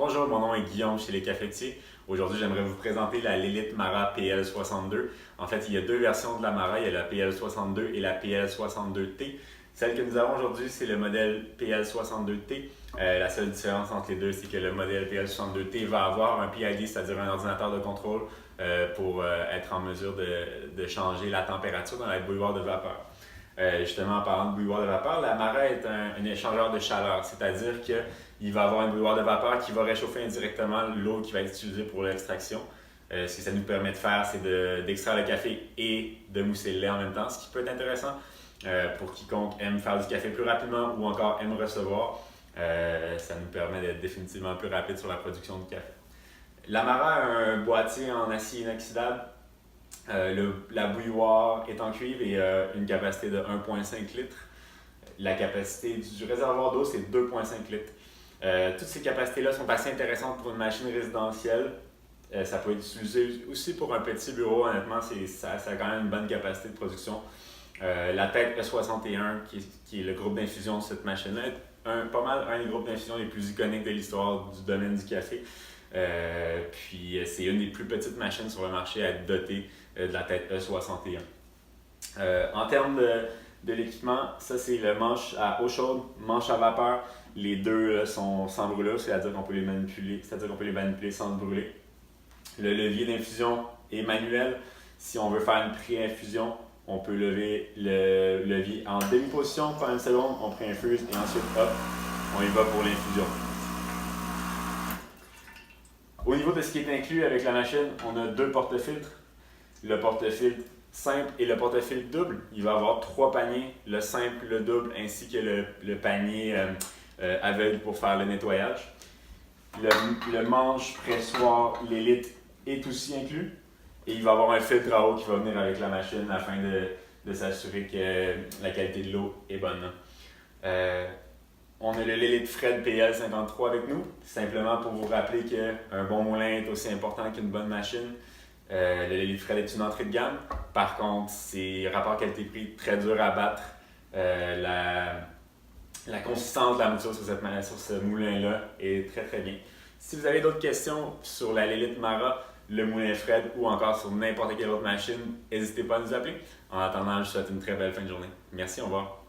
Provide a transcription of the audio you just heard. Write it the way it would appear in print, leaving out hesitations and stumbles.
Bonjour, mon nom est Guillaume chez Les Cafetiers. Aujourd'hui, j'aimerais vous présenter la Lilith Mara PL62. En fait, il y a deux versions de la Mara, il y a la PL62 et la PL62T. Celle que nous avons aujourd'hui, c'est le modèle PL62T. La seule différence entre les deux, c'est que le modèle PL62T va avoir un PID, c'est-à-dire un ordinateur de contrôle, pour être en mesure de changer la température dans la bouilloire de vapeur. Justement, en parlant de bouilloire de vapeur, la Mara est un échangeur de chaleur, c'est-à-dire qu'il va avoir une bouilloire de vapeur qui va réchauffer indirectement l'eau qui va être utilisée pour l'extraction. Ce que ça nous permet de faire, c'est d'extraire le café et de mousser le lait en même temps, ce qui peut être intéressant pour quiconque aime faire du café plus rapidement ou encore aime recevoir. Ça nous permet d'être définitivement plus rapide sur la production de café. La Mara a un boîtier en acier inoxydable. La bouilloire est en cuivre et une capacité de 1,5 litres. La capacité du réservoir d'eau, c'est 2,5 litres. Toutes ces capacités-là sont assez intéressantes pour une machine résidentielle. Ça peut être utilisé aussi pour un petit bureau. Honnêtement, ça a quand même une bonne capacité de production. La tête E61, qui est le groupe d'infusion de cette machine-là, est pas mal un des groupes d'infusion les plus iconiques de l'histoire du domaine du café. Puis c'est une des plus petites machines sur le marché à être dotée de la tête E61. En termes de l'équipement, ça c'est le manche à eau chaude, manche à vapeur. Les deux sont sans brûlure, c'est-à-dire qu'on peut les manipuler, sans se brûler. Le levier d'infusion est manuel. Si on veut faire une pré-infusion, on peut lever le levier en demi-position pendant une seconde, on pré-infuse et ensuite hop, on y va pour l'infusion. Au niveau de ce qui est inclus avec la machine, on a deux porte-filtres. Le porte-filtre simple et le porte-filtre double. Il va avoir trois paniers, le simple, le double, ainsi que le panier aveugle pour faire le nettoyage. Le manche pressoir Lilith est aussi inclus. Et il va avoir un filtre à eau qui va venir avec la machine afin de s'assurer que la qualité de l'eau est bonne. On a le Lilith Fred PL53 avec nous, simplement pour vous rappeler qu'un bon moulin est aussi important qu'une bonne machine. Le Lilith Fred est une entrée de gamme. Par contre, c'est rapport qualité-prix très dur à battre. La consistance de la mouture sur ce moulin-là est très très bien. Si vous avez d'autres questions sur la Lilith Mara, le moulin Fred ou encore sur n'importe quelle autre machine, n'hésitez pas à nous appeler. En attendant, je vous souhaite une très belle fin de journée. Merci, au revoir.